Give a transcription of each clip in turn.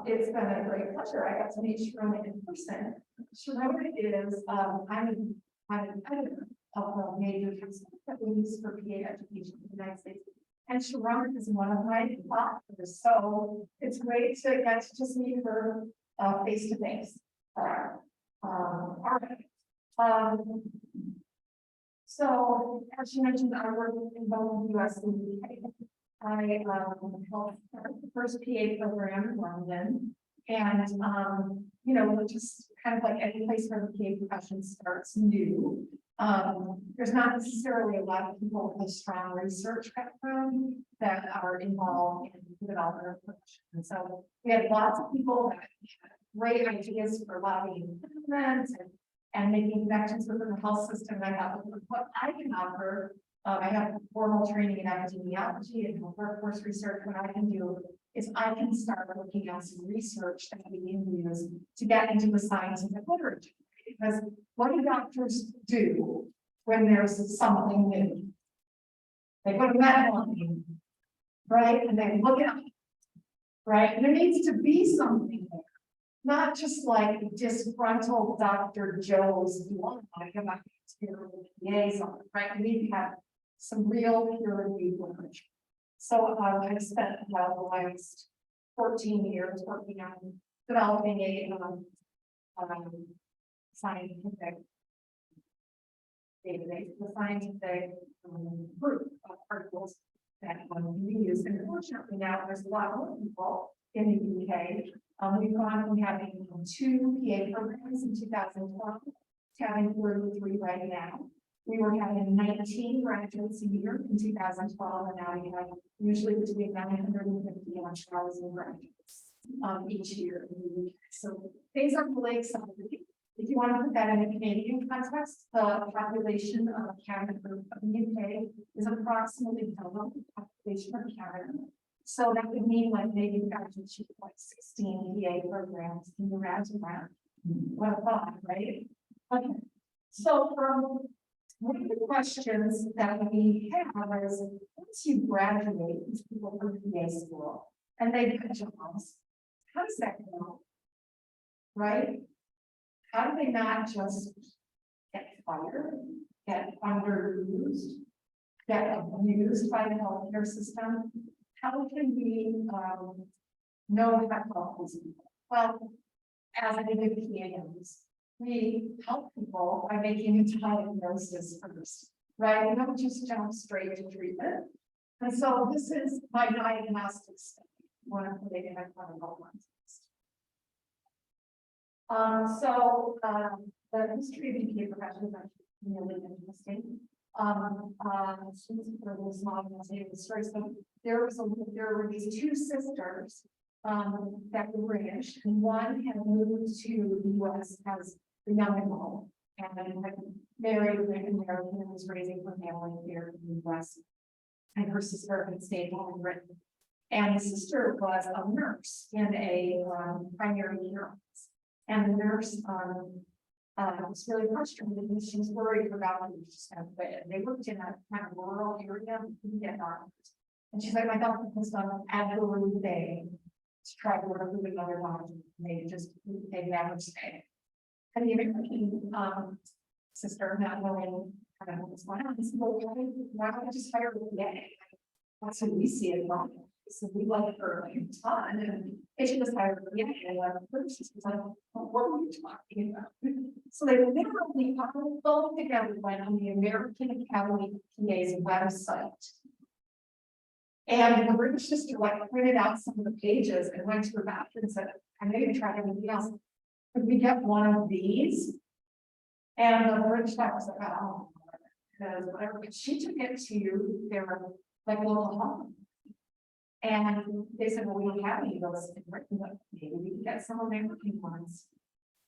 It's been a great pleasure. I got to meet Sharona in person. Sharona is, I'm kind of a major textbook that we use for PA education in the United States. And Sharona is one of my authors, so it's great to get to just meet her face to face. All right. So as you mentioned, I work in both the US and the UK. I helped start the first PA program in London. And you know, just kind of like any place where the PA profession starts new. There's not necessarily a lot of people with a strong research background that are involved in the development of profession. And so we had lots of people that had great ideas for lobbying improvements and making connections within the health system. And I thought, what I can offer, I have formal training in epidemiology and workforce research. What I can do is I can start looking at some research that we can use to get into the scientific literature. Because what do doctors do when there's something new? They go to medical, right? And they look it up, right? And there needs to be something there. Not just like disgruntled Dr. Joe's one, like about liaison, right? We need to have some real peer-reviewed literature. So I've spent the last 14 years working on developing a scientific database, the scientific group of articles that we use. And unfortunately now there's a lot more people in the UK. We've gone from having 2 PA programs in 2012 to having 33 right now. We were having 19 graduates a year in 2012, and now we have usually between 950 and 1,000 graduates each year in the UK. So things are really exciting. If you want to put that in a Canadian context, the population of Canada of the UK is approximately double the population of Canada. So that would mean like maybe we got to achieve like 16 PA programs in the rounds around. What a thought, right? Okay. So one of the questions that we have is, once you graduate, these people from PA school and they get jobs, how does that go? Right? How do they not just get fired, get underused, get abused by the healthcare system? How can we know how to help these people? Well, as I did PAs, we help people by making a diagnosis first, right? We don't just jump straight to treatment. And so this is my diagnostic study. I want to put it in a clinical context. The history of the PA profession is actually really interesting. For this model, the story. So there were these 2 sisters that were British, and one had moved to the US as a young adult and had married an American and was raising her family here in the US. And her sister had stayed home in Britain. And the sister was a nurse in a primary care office. And the nurse was really frustrated because she was worried about her just kind of quit. They worked in a kind of rural area, couldn't get doctors. And she's like, my doctor has done everything to try to work with another doctor. They never stay. And the American sister, not knowing kind of what's going on, said, well, why don't I just hire a PA? That's what we see it wrong. So we love her like a ton, and she just hired a PA. And first she was like, well, what are you talking about? So they literally all together went on the American Academy of PA's website. And the British sister like printed out some of the pages and went to her bathroom and said, I know you tried everything else. Could we get one of these? And the British doctor was like, oh, because whatever. But she took it to their like local home. And they said, well, we don't have any of those in Britain, but maybe we can get some American ones.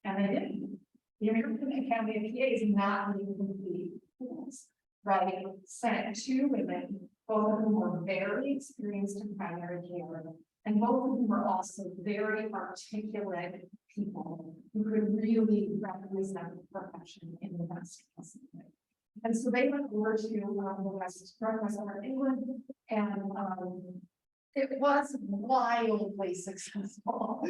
And they didn't. The American Academy of PA is not even complete schools, right? Sent 2 women, both of whom were very experienced in primary care, and both of them were also very articulate people who could really represent the profession in the best possible way. And so they went over to the northwest part of England and It was wildly successful.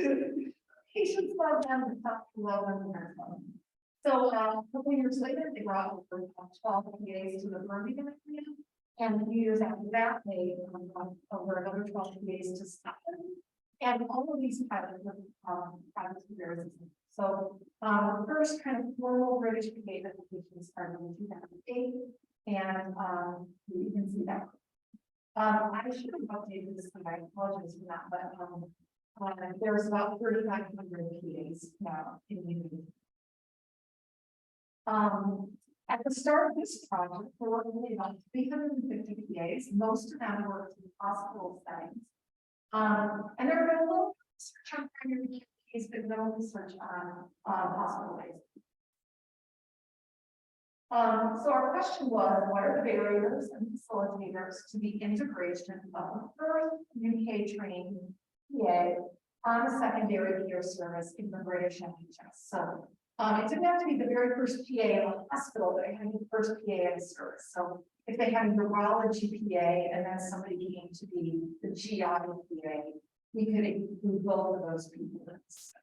Patients love them, the top love them. So, a couple years later, they brought over 12 PAs to the Birmingham area. And a few years after that, they over another 12 PAs to Scotland. And all of these pilots were pilots for their assistance. So, the first kind of formal British PA application started in 2008. And you can see that. I should have updated this, and I apologize for that, but there's about 3,500 PAs now in the union. At the start of this project, there were only about 350 PAs. Most of them worked in hospital settings. And there have been a little research on primary PAs, but no research on hospital-based. So our question was, what are the barriers and facilitators to the integration of the first UK trained PA on a secondary care service in the British NHS? So it didn't have to be the very first PA in the hospital, but it had to be the first PA in the service. So if they had a urology PA and then somebody came to be the GI PA, we could include both of those people in this.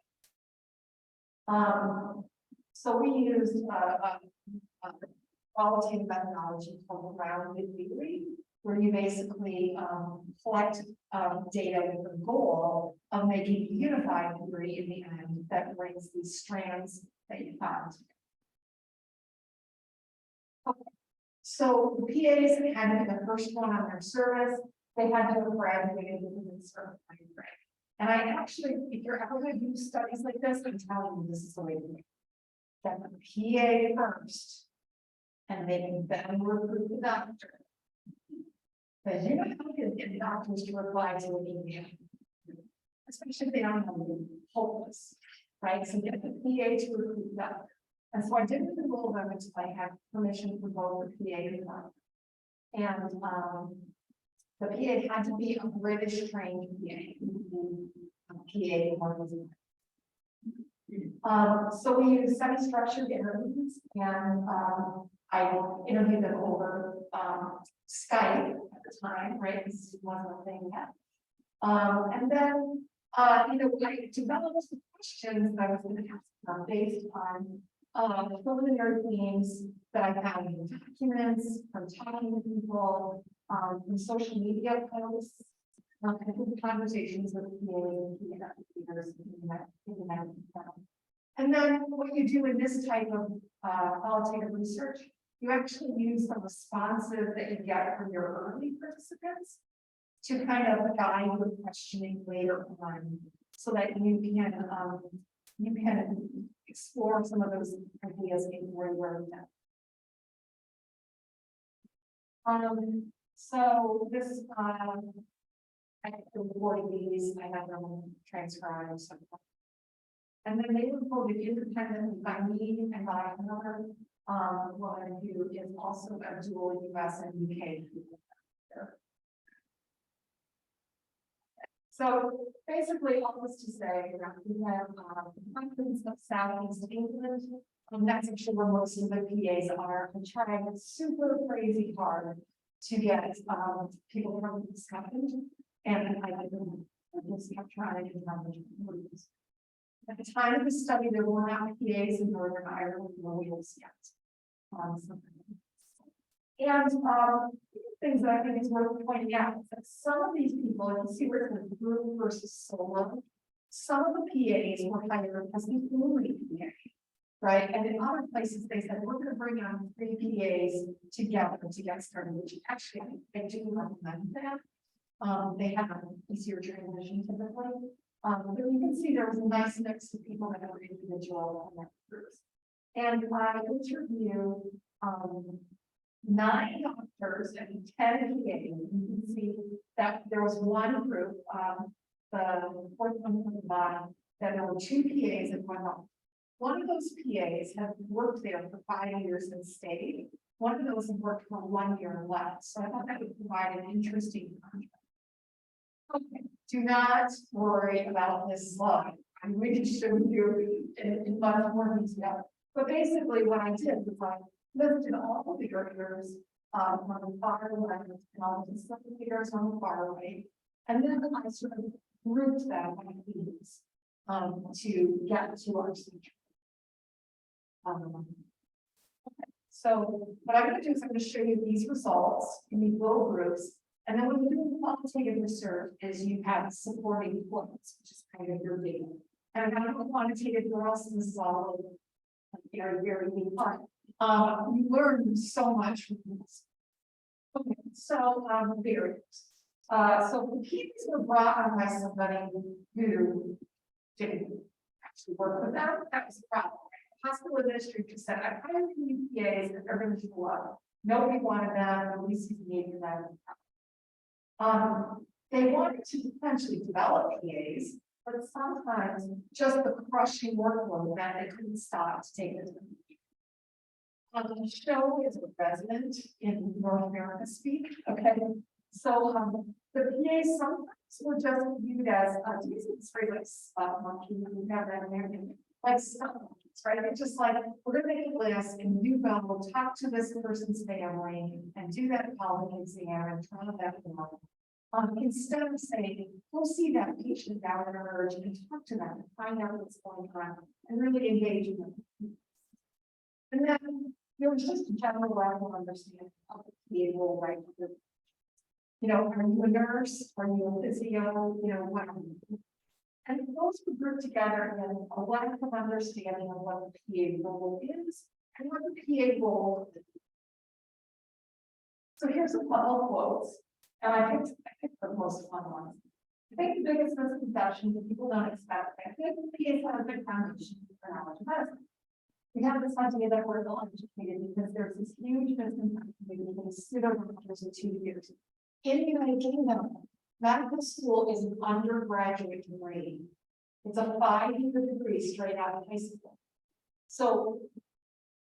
So we used qualitative methodology called rounded theory, where you basically collect data with the goal of making a unified theory in the end that brings these strands that you found. Okay. So the PAs had to be the first one on their service. They had to have graduated within the service time frame. And I actually, if you're ever going to do studies like this, I'm telling you this is the way to do it. Get the PA first, and they can then recruit the doctor. Because you know how to get doctors to reply to an email, especially if they don't want to be hopeless, right? So get the PA to recruit the doctor. And so I didn't enroll them until I had permission from both the PA and the doctor. And the PA had to be a British trained PA. So we used semi-structured interviews, and I interviewed them over Skype at the time, right? This wasn't a thing yet. And then, I developed the questions that I was going to ask based on preliminary themes that I found in documents, from talking to people, from social media posts, conversations with and then what you do in this type of qualitative research, you actually use the responses that you get from your early participants to kind of guide your questioning later on, so that you can explore some of those ideas in more depth. So this I have the recording these, I have them transcribed. So. And then they were voted independently by me and by another woman who is also a dual US and UK. So basically, all this to say that we have countries of Southeast England, and that's actually where most of the PAs are, and trying super crazy hard to get people from Scotland, and I just kept trying to manage. At the time of the study, there were not PAs in Northern Ireland and Wales yet. And things that I think is worth pointing out is that some of these people, you can see where it's group versus solo. Some of the PAs were hired as the only PA, right? And in other places, they said, we're going to bring on 3 PAs together to get started, which actually I do recommend that. They have an easier transition typically. But you can see there was a nice mix of people that were individual and groups. And I interviewed 9 doctors and 10 PAs. You can see that there was one group, the fourth one from the bottom, that there were 2 PAs and 1 doctor. One of those PAs had worked there for 5 years and stayed. One of those had worked for 1 year and left. So I thought that would provide an interesting contrast. Okay, do not worry about this slide. I'm going to show you in much more detail. But basically what I did was I listed all of the barriers on the far left and all the facilitators on the far right. And then I sort of grouped them by themes, to get to our center. So what I'm going to do is I'm going to show you these results in these little groups. And then when you do quantitative research is you have supporting points, which is kind of your data. And I'm not quantitative analysis is all very, very fun. You learn so much from this. Okay, so barriers. So the keys were brought on by somebody who didn't actually work with them. That was the problem. Hospital administrator said, I hired new PAs and they're going to do up. Nobody wanted them, nobody sees the need for them. They wanted to potentially develop PAs, but sometimes just the crushing workload that they couldn't stop to take it. Show is a resident in North America speak. Okay, so the PAs sometimes were just viewed as it's very like monkey. We have that in there, like stuff. Right, it's just like we're going to make a list and you go, we'll talk to this person's family and do that quality exam and try that out. Instead of saying, go see that patient down in Emerge and talk to them and find out what's going on and really engage in them. And then there was just a general level of understanding of the PA role, right? You know, are you a nurse? Are you a physio? You know, what? And those were grouped together in a lack of understanding of what the PA role is and what the PA role is. So here's a couple of quotes, and I picked the most fun ones. I think the biggest misconception that people don't expect that PAs have a good foundation for knowledge of medicine. We have this idea that we're ill educated because there's this huge misconception between pseudo-doctors in 2 years. In the United Kingdom, medical school is an undergraduate degree. It's a 5-year degree straight out of high school. So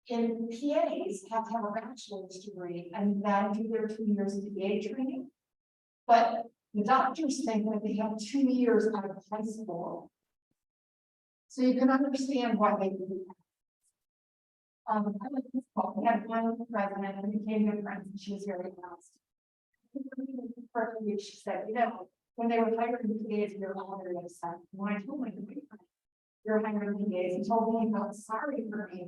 in PAs have to have a bachelor's degree and then do their 2 years of PA training. But the doctors think that they have 2 years out of high school. So you can understand why they do that. I like this quote. We had one resident who became good friends and she was very honest. She said, you know, when they were hiring PAs, we were all very upset. When I told my boyfriend, you're hiring PAs, he told me he felt sorry for me.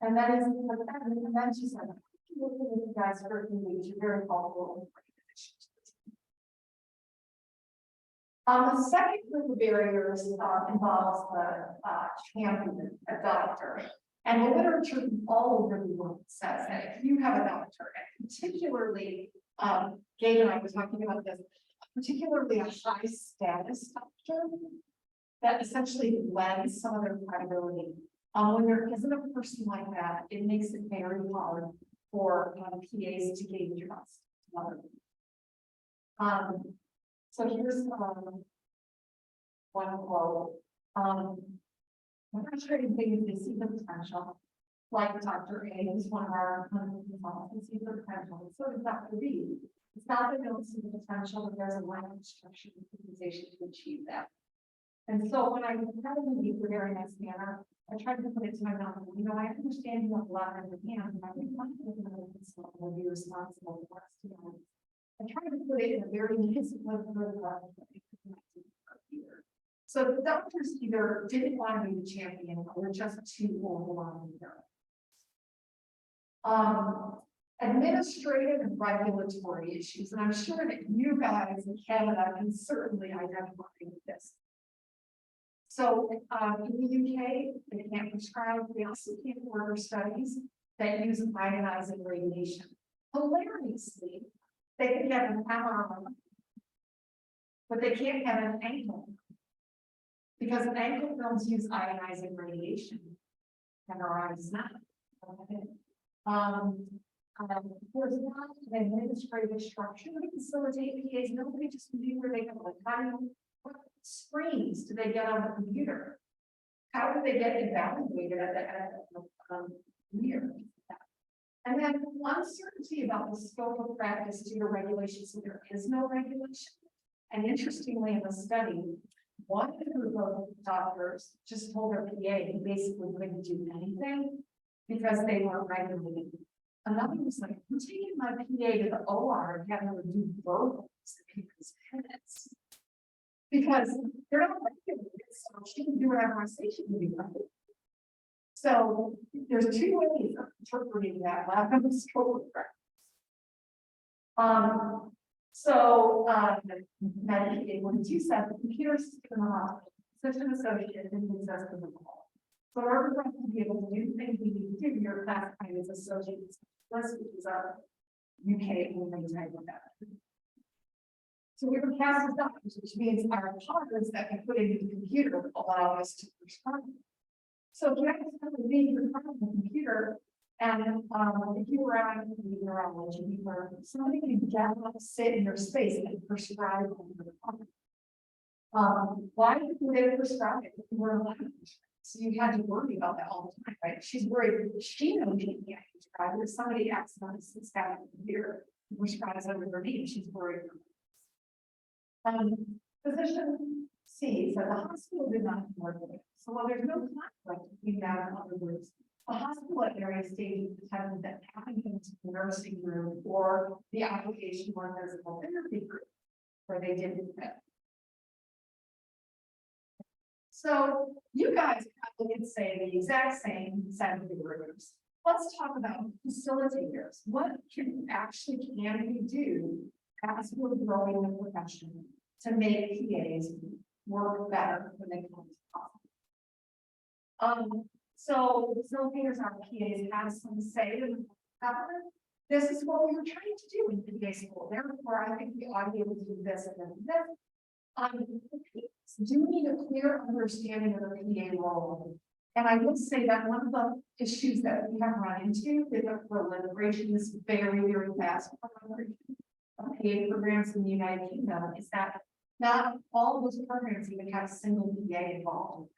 And that is, and then she said, you guys hurt me, you're very helpful. The second group of barriers involves the champion, a doctor. And the literature all over the world says that if you have a doctor, and particularly Gabe and I were talking about this, particularly a high status doctor that essentially lends some of their credibility. When there isn't a person like that, it makes it very hard for PAs to gain trust. So here's one quote. I'm not sure if they see the potential. Like Dr. A, who's one of our consultants, see the potential. So does Dr. B. It's not that they don't see the potential, but there's a lack of structure and organization to achieve that. And so when I was having these in a very nice manner, I tried to put it to my mouth. You know, I understand you have a lot on your hands, and I think one of the consultant will be responsible for us to know. I tried to put it in a very nice so the doctors either didn't want to be the champion or just too overwhelmed. Administrative and regulatory issues, and I'm sure that you guys in Canada can certainly identify with this. So in the UK, they can't prescribe, they also can't order studies that use ionizing radiation. Hilariously, they can get an MRI, but they can't get an ankle. Because ankle films use ionizing radiation. MRI does not. Okay. There's not an administrative structure to facilitate PAs. Nobody just knew where they go. Like, what screens do they get on the computer? How do they get evaluated at the year? And then uncertainty about the scope of practice due to regulation. So there is no regulation. And interestingly, in the study, one group of doctors just told their PA he basically couldn't do anything because they weren't regulated. Another was like, I'm taking my PA to the OR and having to do verbals in people's heads. Because they're not regulated, so she can do whatever I say she can do, right? So there's two ways of interpreting that lack of scope of practice. Medicaid, when you said the computer system in the hospital, such an associate and possessed of the law. So in order for us to be able to do things we need to do, your classified as associates, which is our UK only type of that. So we were cast as doctors, which means our partners that we put into the computer allow us to prescribe. So if you have to be in front of the computer, and if you were on the neurology, where somebody can get up, sit in your space and prescribe on the phone. Why would they prescribe it if you were allowed to? So you had to worry about that all the time, right? She's worried, she knows she can't prescribe it. If somebody accidentally sits down at the computer and prescribes under her name, she's worried. Physician C said the hospital did not work with it. So while there's no conflict between that and other groups, the hospital at various stages determined that having them to the nursing room or the application or physical therapy group where they didn't fit. So you guys probably could say the exact same set of groups. Let's talk about facilitators. What can we do as we're growing the profession to make PAs work better when they come to hospital? So facilitators, our PAs have some say in the government. This is what we were trying to do in PA school. Therefore, I think we ought to be able to do this and then this. PAs do need a clear understanding of the PA role. And I would say that one of the issues that we have run into with the proliferation, this very, very fast proliferation of PA programs in the United Kingdom, is that not all of those programs even have a single PA involved.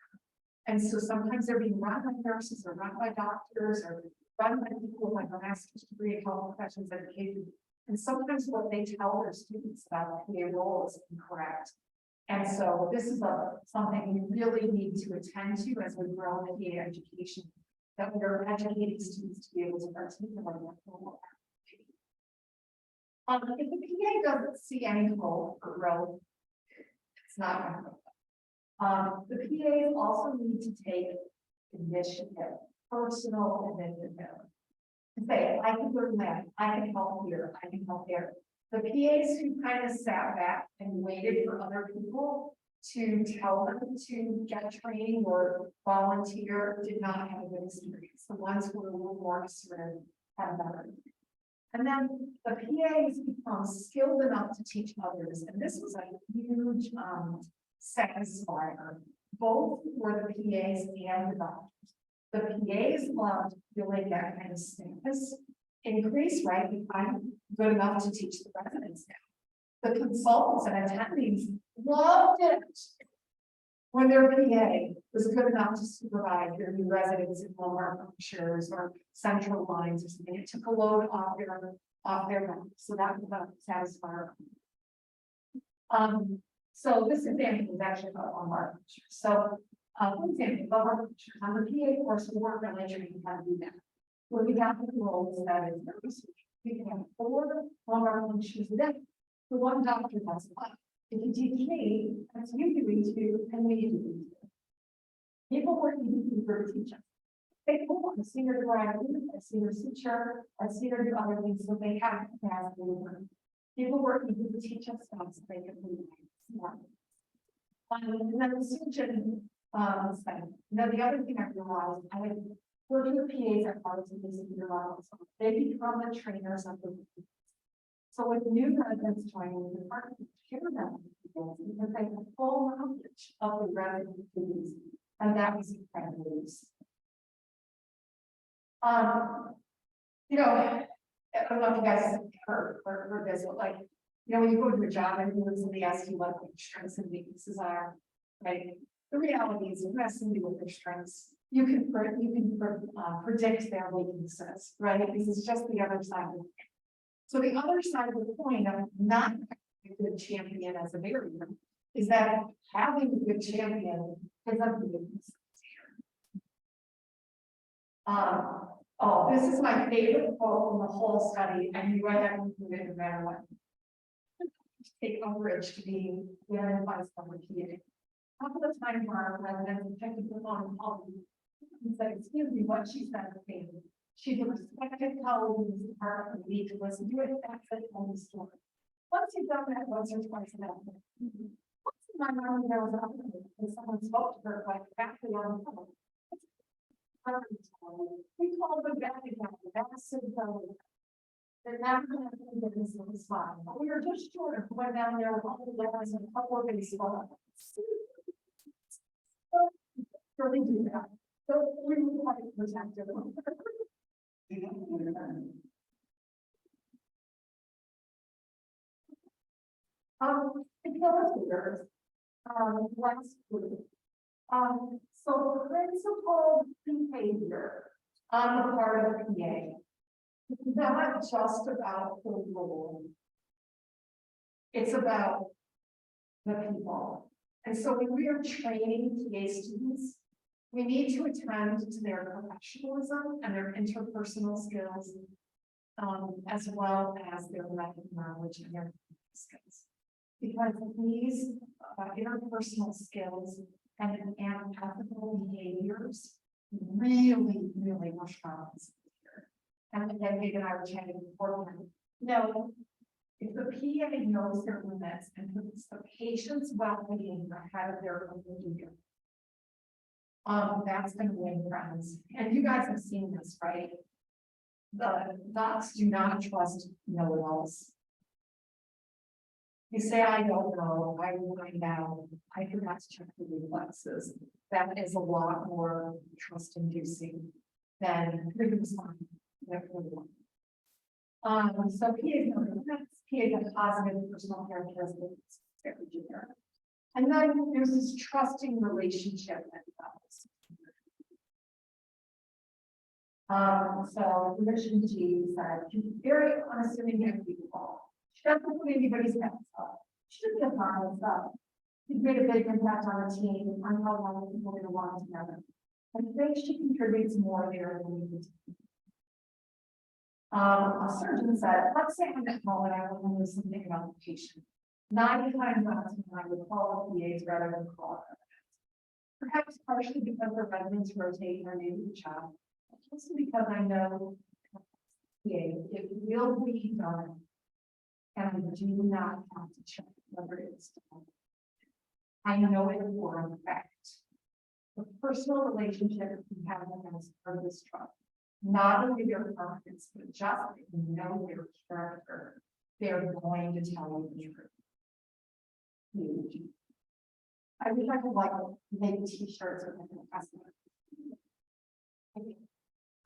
And so sometimes they're being run by nurses or run by doctors or run by people like a master's degree in health professions education. And sometimes what they tell their students about PA role is incorrect. And so this is something we really need to attend to as we grow in PA education, that we are educating students to be able to participate in that role. If the PA doesn't see any role for growth, it's not going to go. The PAs also need to take initiative, personal initiative. To say, I can learn that, I can help here, I can help there. The PAs who kind of sat back and waited for other people to tell them to get training or volunteer did not have a good experience. The ones who were a little more concerned had better. And then the PAs become skilled enough to teach others. And this was a huge satisfier, both for the PAs and the doctors. The PAs loved feeling that kind of status increase, right? I'm good enough to teach the residents now. The consultants and attendings loved it when their PA was good enough to supervise their new residents in lumbar punctures or central lines or something. It took a load off their back. So that was a satisfier. So this example is actually about lumbar puncture. So for example, lumbar puncture on the PA course, we weren't really trained how to do that. When we got the roles that is research, we can have 4 lumbar punctures a day. The one doctor has 5. If you teach me, that's you doing 2, and we doing 2. People working to teach us. They pull on a senior driver, a senior teacher, a senior do other things, so they have capacity to learn. People working to teach us stuff so they can move more. And then the surgeon side. Now the other thing I realized, I would working with PAs at parts of these levels, they become the trainers of the. So with new residents joining the department, share them because they have full knowledge of the resident duties, and that was incredibly useful. You know, I don't know if you guys heard this, but like, you know, when you go to a job and somebody asks you what your strengths and weaknesses are, right? The reality is, you have somebody with their strengths. You can predict their weaknesses, right? This is just the other side of it. So the other side of the coin of not having a good champion as a barrier is that having a good champion is a weakness. Oh, this is my favorite quote from the whole study, and you write that included no matter what. take umbrage to being identified as a PA. Couple of times our residents checked the on policy and said, excuse me, what she said to me. She's a respected colleague in this department, we need to listen to it, that's it, on the story. Once you've done that once or twice, enough. Once in my mind, there was a and someone spoke to her like exactly on the phone. We called them back again, that's so funny. They're never gonna think that this was fine, but we were just short of went down there with all the letters and a couple of baseball. Really do that. So we were quite protective. The illustrators, last week. So the principal behavior on the part of the PA is not just about the rule. It's about the people. And so when we are training PA students, we need to attend to their professionalism and their interpersonal skills, as well as their language knowledge and their skills. Because these interpersonal skills and ethical behaviors really, really are strong here. And then Dave and I were chatting beforehand. No, if the PA knows their limits and puts the patient's well-being ahead of their own behavior, that's going to win friends. And you guys have seen this, right? The docs do not trust know-it-alls. You say, I don't know, I will find out, I forgot to check the reflexes. That is a lot more trust inducing than previous one. So PA have positive personal characteristics, very generic. And then there's this trusting relationship that develops. So Commission G said, she's very unassuming young people. She doesn't put anybody's heads up. She doesn't get on stuff. She's made a big impact on the team, on how long people are going to want together. I think she contributes more there than we do. A surgeon said, let's say I'm at home and I want to know something about the patient. 9 times out of 10, I would call the PAs rather than call her. Perhaps partially because the residents rotate or maybe the child. Also because I know it will be done. And I do not have to check whether it's done. I know it for a fact. The personal relationship you have with them is part of this trust. Not only their confidence, but just if you know their character, they're going to tell you the truth. Huge. I wish I could like make t-shirts with the customer.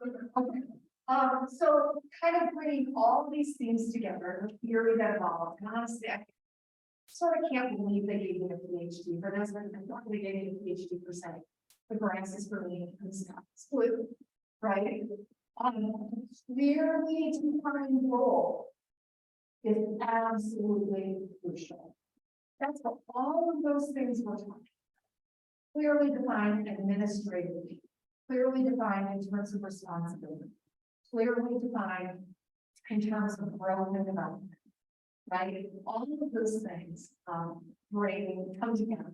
Okay. So kind of bringing all these things together, the theory that evolved, and honestly, I sort of can't believe they gave me a PhD for this, but I thought they gave me a PhD for saying the grass is green and the sky is blue, right? Clearly defined role is absolutely crucial. That's what all of those things were talking about. Clearly defined administratively, clearly defined in terms of responsibility, clearly defined in terms of growth and development, right? All of those things come together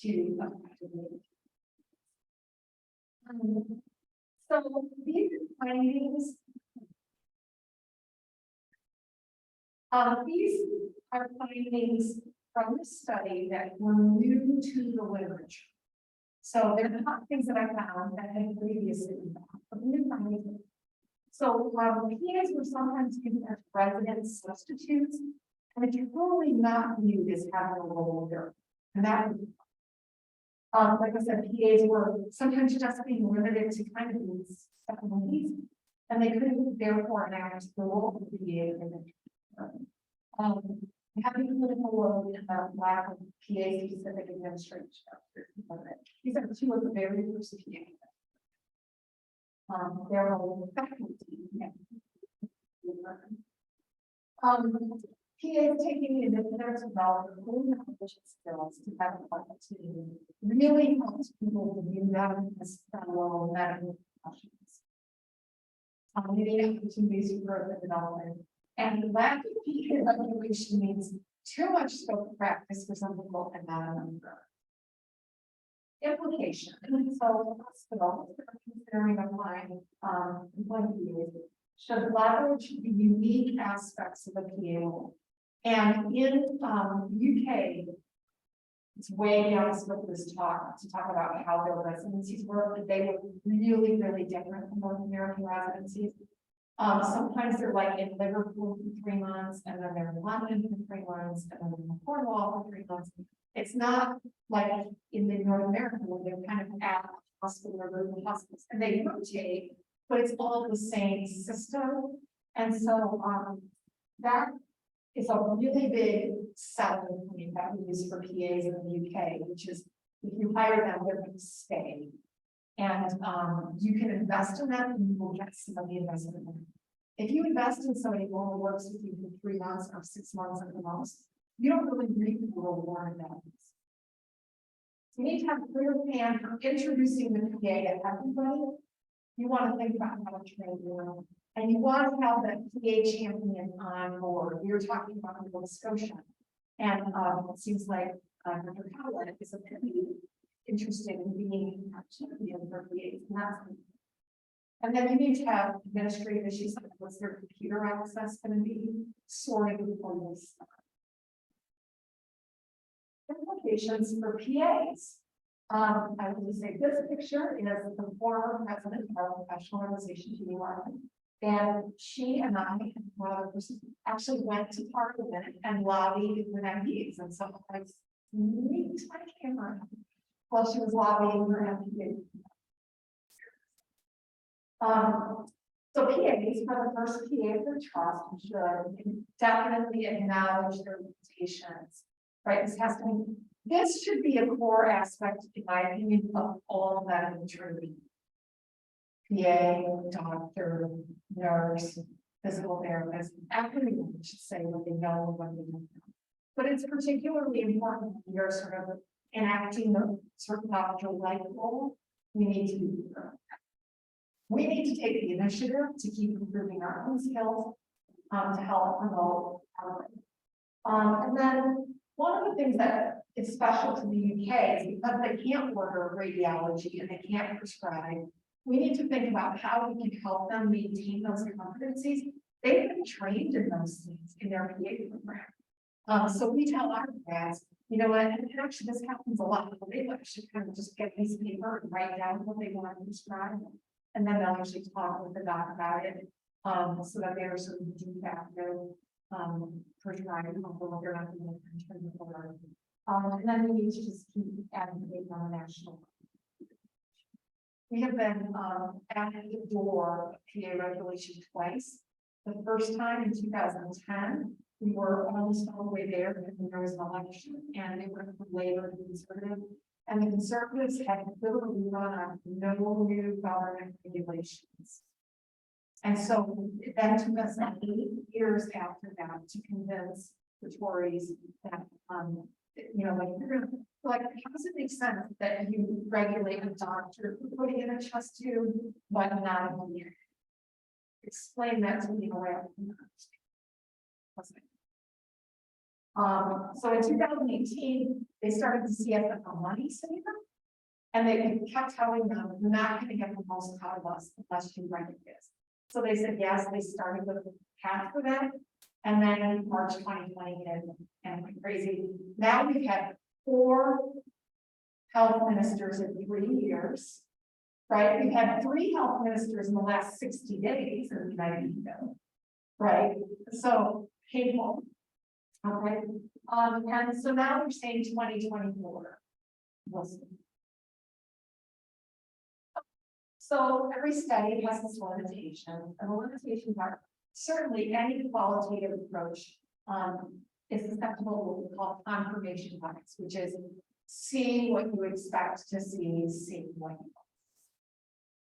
to effectively. So these findings, these are findings from the study that were new to the literature. So they're not things that I found that had previously been found, but new findings. So PAs were sometimes given as resident substitutes, and it's totally not viewed as having a role here. And that, like I said, PAs were sometimes just being limited to kind of these specialties, and they couldn't therefore enact the role of the PA. Having political load and the lack of PA specific administration structure. These are two of the very first PA. Their role faculty. Yeah. PAs taking the initiative to develop clean knowledge skills to have a team really helps people to view them as fellow medical professionals. Many opportunities for growth and development. And lack of PA regulation means too much scope of practice for some people and not enough for others. Implication. So hospitals that are considering applying employment PAs should leverage the unique aspects of the PA role. And in UK, it's way beyond the scope of this talk to talk about how their residencies work. They were really, really different from North American residencies. Sometimes they're like in Liverpool for 3 months, and then they're in London for 3 months, and then in Cornwall for 3 months. It's not like in the North American where they're kind of at hospital or local hospitals, and they rotate, but it's all the same system. And so that is a really big selling point that we use for PAs in the UK, which is if you hire them, they're going to stay. And you can invest in them and you will get some of the investment. If you invest in somebody who only works with you for 3 months or 6 months at the most, you don't really reap the reward of that. You need to have a clear plan for introducing the PA to everybody. You want to think about how to train them. And you want to have that PA champion on board. We were talking about Nova Scotia. And it seems like Dr. Howlett is a pretty interested in being a champion for PAs. And then you need to have administrative issues like what's their computer access going to be sorted before you start. Implications for PAs. I would just say this picture is the former president of our professional organization, TUI. And she and I, one other person, actually went to Parliament and lobbied with MPs. And so I was neat my camera while she was lobbying for MPs. So PAs, for the first PA of the trust, should definitely acknowledge their limitations. Right, this should be a core aspect, in my opinion, of all medical training. PA, doctor, nurse, physical therapist, everyone should say what they know and what they don't know. But it's particularly important when you're sort of enacting the sort of doctoral life role. We need to do that. We need to take the initiative to keep improving our own skills to help promote our and then one of the things that is special to the UK is because they can't order radiology and they can't prescribe, we need to think about how we can help them maintain those competencies. They've been trained in those things in their PA program. So we tell our grads, you know what, and actually this happens a lot, they should kind of just get these paper and write down what they want to prescribe. And then they'll actually talk with the doc about it, so that they're sort of de facto prescribing what they're not doing in terms of order. And then we need to just keep advocating on a national level. We have been at the door of PA regulation twice. The first time in 2010, we were almost all the way there because there was an election and it went from Labor to Conservative. And the Conservatives had literally run on no new government regulations. And so it then took us 8 years after that to convince the Tories that, you know, like, how does it make sense that you regulate a doctor putting in a chest tube, but not a year? Explain that to me the way I can understand. So in 2018, they started to see us as a money saver, and they kept telling them, you're not going to get the most out of us unless you regulate this. So they said yes, they started with a path for that, and then in March 2020 hit and went crazy. Now we've had 4 health ministers in 3 years, right? We've had 3 health ministers in the last 60 days in the United Kingdom, right? So painful. Okay, and so now we're saying 2024. We'll see. So every study has its limitations, and the limitations are certainly any qualitative approach is susceptible to what we call confirmation bias, which is seeing what you expect to see, seeing what you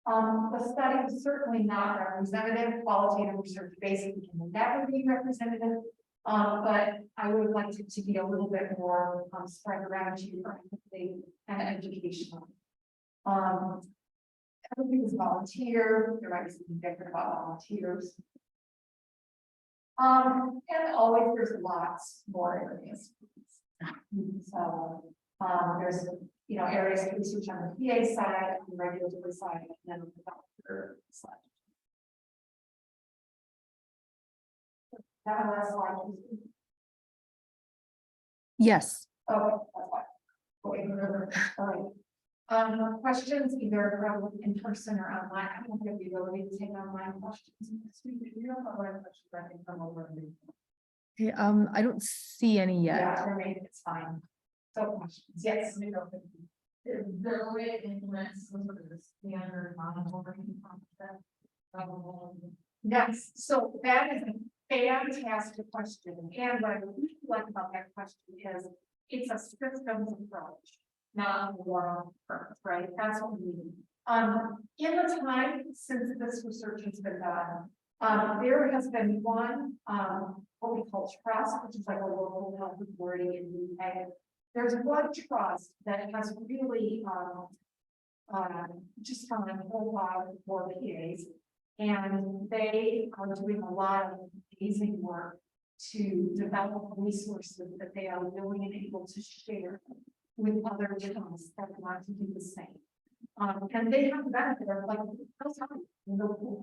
the study is certainly not representative. Qualitative research basically can never be representative. But I would like it to be a little bit more spread around geographically and educational. Everything is volunteer. There might be something different about volunteers. And always there's lots more areas. So, there's, areas of research on the PA side, on the regulatory side, and then on the doctor side. That last slide. Yes. Oh, that's why. Going further. All right. Questions either from in person or online. I don't have the ability to take online questions. You don't have online questions, I can come over. Okay, I don't see any yet. Yeah, or maybe it's fine. So questions, yes. Is there a way to implement some sort of standard monitoring concept? Yes, so that is a fantastic question, and what I really like about that question is it's a systems approach, not a one approach, right? That's what we need. In the time since this research has been done, there has been one, what we call trust, which is like a local health authority in the UK. There's one trust that has really, just gone a whole lot for PAs. And they are doing a lot of amazing work to develop resources that they are willing and able to share with other trusts that want to do the same. And they have the benefit of like,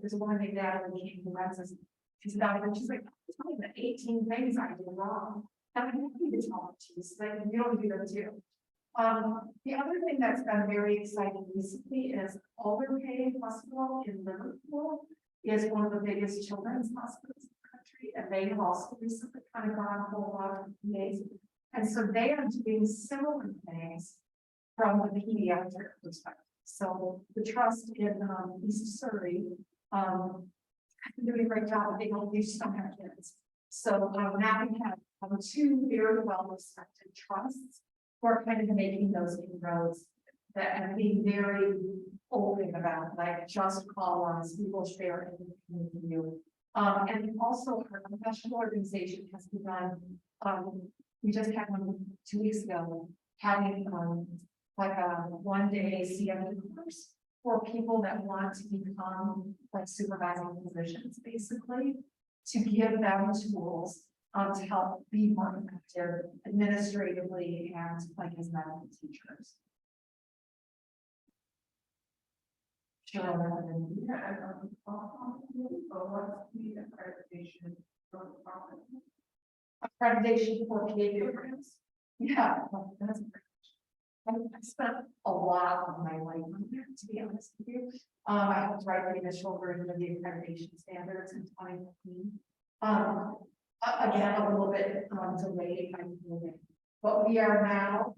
there's a woman named Natalie King who runs this. She's about it, and she's like, tell me the 18 things I did wrong. And I need to tell you, like, you don't do them too. The other thing that's been very exciting recently is Alderhay Hospital in Liverpool is one of the biggest children's hospitals in the country, and they have also recently kind of gone a whole lot of PAs. And so they are doing similar things from the pediatric perspective. So the trust in East Surrey, doing a great job. They just don't have kids. So now we have two very well respected trusts who are kind of making those inroads that and being very open about, like, just call us, we will share anything with you. And also our professional organization has begun, we just had one 2 weeks ago, having like a 1-day CME course for people that want to become like supervising physicians, basically, to give them tools to help be more effective administratively and like as medical teachers. Sure. Accreditation for PA programs. Yeah, that's great. I spent a lot of my life on there, to be honest with you. I helped write the initial version of the accreditation standards in 2015. Again, a little bit delayed, but we are now,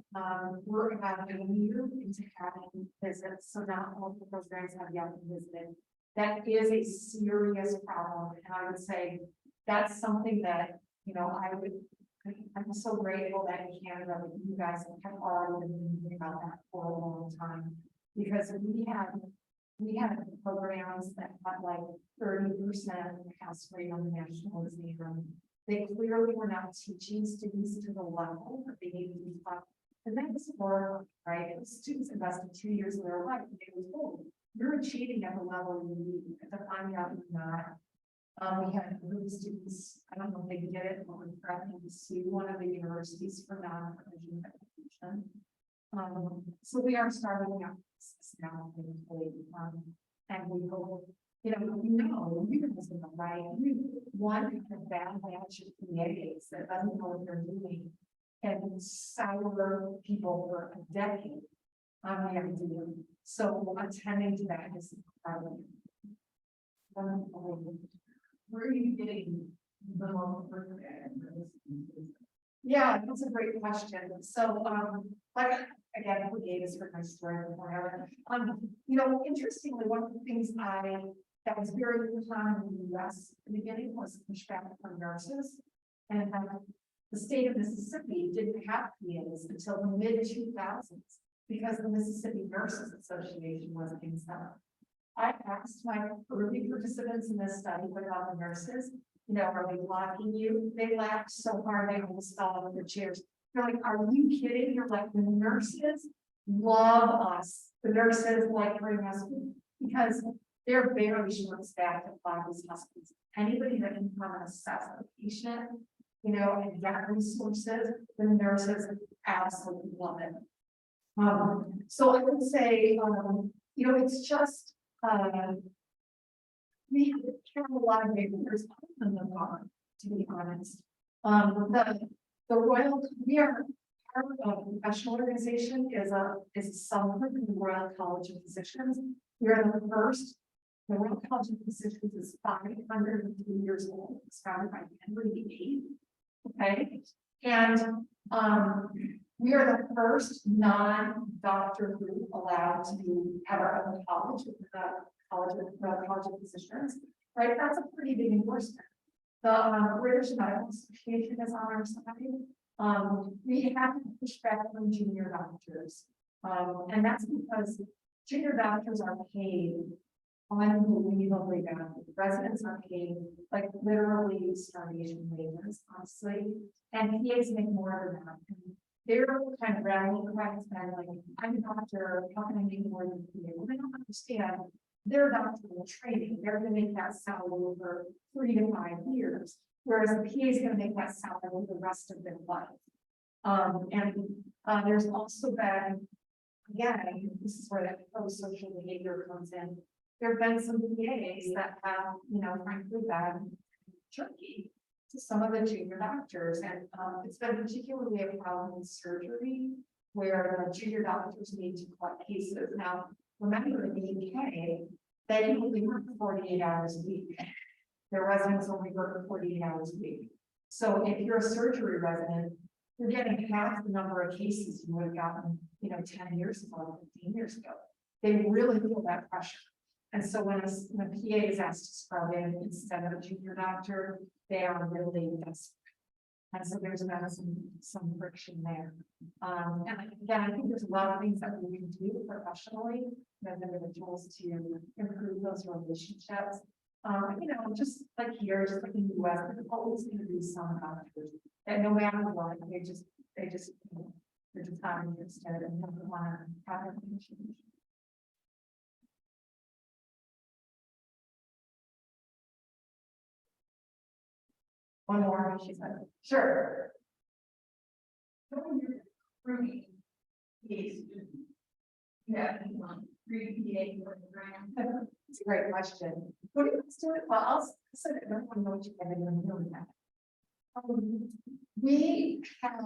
we're about a year into having visits, so not all the programs have yet been visited. That is a serious problem, and I would say that's something that, I'm so grateful that in Canada, that you guys have already been thinking about that for a long time, because we have programs that have like 30% pass rate on the national exam. They clearly were not teaching students to the level that they need to be taught. And that's for, right, students invested 2 years of their life, and they were told, you're achieving at the level you need, and to find out you're not. We had a group of students, I don't know if they did it, but we're threatening to sue one of the universities for non-provision of education. So we are starting out this now, and we hope, you guys are right. One kind of bad batch of PAs that doesn't know what they're doing and sour people for a decade on the idea. So attending to that is incredible. Where are you getting the most? Yeah, that's a great question. So, like, again, who gave us for my story before? Interestingly, one of the things that was very common in the US in the beginning was pushback from nurses. And the state of Mississippi didn't have PAs until the mid-2000s because the Mississippi Nurses Association was against them. I asked my early participants in this study about the nurses, are they blocking you? They laughed so hard they almost fell out of their chairs. They're like, are you kidding? You're like, the nurses love us. The nurses like bring us because They're very short staffed at a lot of these hospitals. Anybody that can come and assess a patient, you know, and get resources, the nurses absolutely love it. So I would say, you know, it's just, we have a lot of neighbors on the farm, to be honest. The Royal, we are part of a professional organization is a supplement in the Royal College of Physicians. We are the first. The Royal College of Physicians is 502 years old. It's founded by Henry VIII. Okay, and we are the first non-doctor group allowed to have our own college with the College of Physicians. Right, that's a pretty big endorsement. The British Medical Association is on our side. We have to push back from junior doctors, and that's because junior doctors are paid unbelievably bad. Residents are paid like literally starvation wages, honestly, and PAs make more than that. And they're kind of rallying cries and like, I'm a doctor, how can I make more than PA? Well, they don't understand their doctoral training. They're going to make that salary over 3 to 5 years, whereas the PA is going to make that salary over the rest of their life. There's also been, again, this is where that pro-social behavior comes in. There have been some PAs that have, you know, frankly, been jerky to some of the junior doctors, and it's been particularly a problem in surgery, where the junior doctors need to collect cases. Now, remember, in the UK, they only work 48 hours a week. Their residents only work 48 hours a week. So if you're a surgery resident, you're getting half the number of cases you would have gotten, you know, 10 years ago, 15 years ago. They really feel that pressure. And so when a PA is asked to scrub in instead of a junior doctor, they are really desperate. And so there's been some friction there. And again, I think there's a lot of things that we can do professionally as individuals to improve those relationships. You know, just like here, just like in the US, there's always going to be some doctors that no matter what, they just, you know, they're just not interested and don't want to have a relationship. One more, she said, sure. When you're recruiting PAs, yeah, 3 PA for the grant. It's a great question. What do you guys do? Well, I'll say that I don't know what you guys are doing that. We have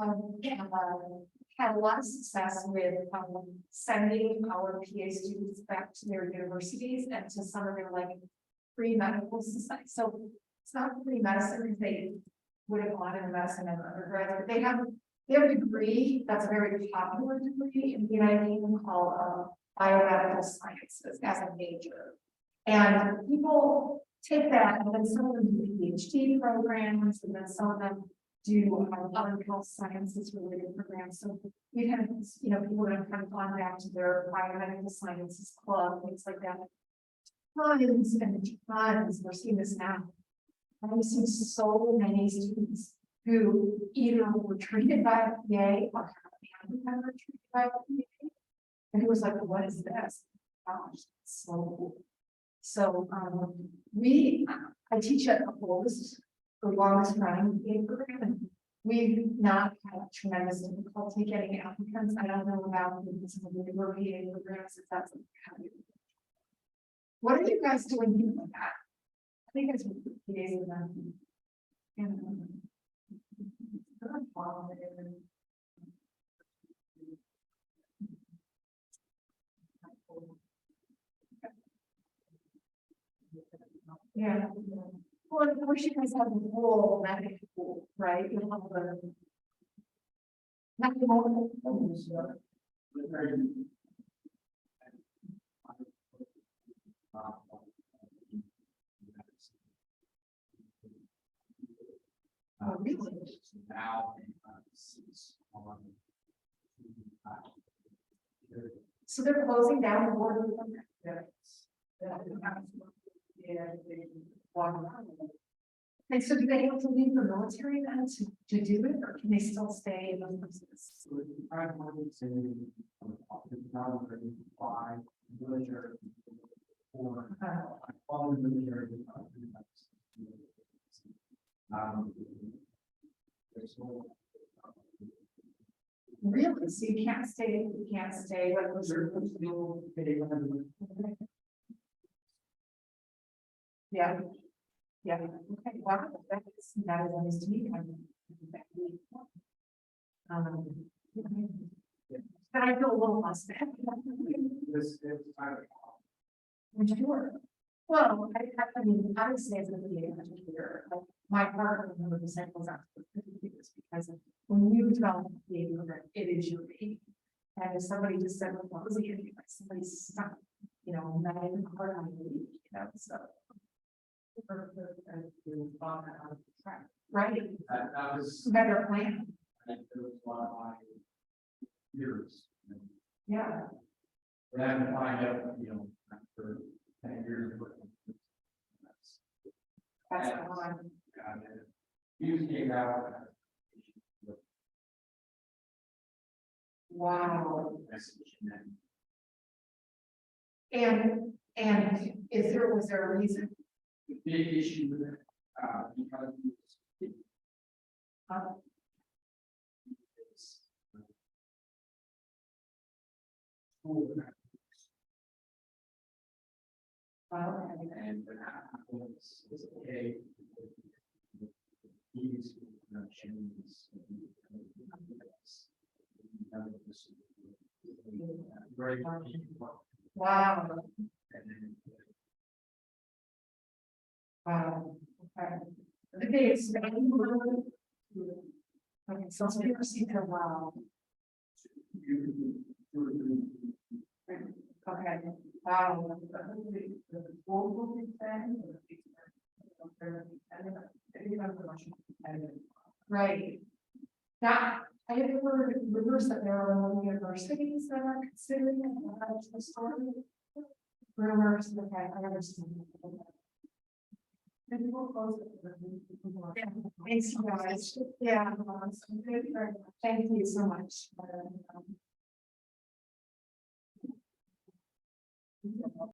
had a lot of success with sending our PA students back to their universities and to some of their like pre-medical societies. So it's not pre-medicine because they would have gone into medicine as undergrad, but they have a degree that's a very popular degree in the United Kingdom called biomedical sciences as a major. And people take that, and then some of them do PhD programs, and then some of them do other health sciences related programs. So we have, you know, people that have kind of gone back to their biomedical sciences club, things like that. Tons and tons, we're seeing this now. I've seen so many students who either were treated by a PA or have been treated by a PA. And it was like, what is this? Gosh, it's so cool. So I teach at Apples, the longest running PA program, and we've not had tremendous difficulty getting applicants. I don't know about some of the newer PA programs, if that's what are you guys doing here with that? I think it's PAs in them. And yeah. Well, of course, you guys have the whole medical pool, right? You have the medical. Oh, really? Now, So they're closing down the border. And so do they have to leave the military then to do it, or can they still stay in those places? for, all the military. There's no. Really? So you can't stay, but was there? Yeah. Yeah, okay, wow, that is nice to me. But I feel a little lost. This, Sure. Well, I mean, I would say as a PA educator, like, my partner, one of the cycles out because when you develop a PA program, it is your baby. And if somebody just said, well, was it gonna be like somebody's stuck, you know, not even hard on the week, you know, so. Right, that was, better plan, that was one of my years. yeah, But I had to find out, after 10 years. that's the one. News came out. Wow. Message and then And was there a reason? the big issue with it, because he was. It's, school and what happened is okay. He's not changes. Very. Wow, And then. wow, okay. Okay, it's. Okay, so it's never seen in a while. Okay, wow. Right. Now, I have heard rumors that there are universities that are considering the story. Rumors, okay, I understand. Yeah, thanks, you guys. Yeah. Thank you so much.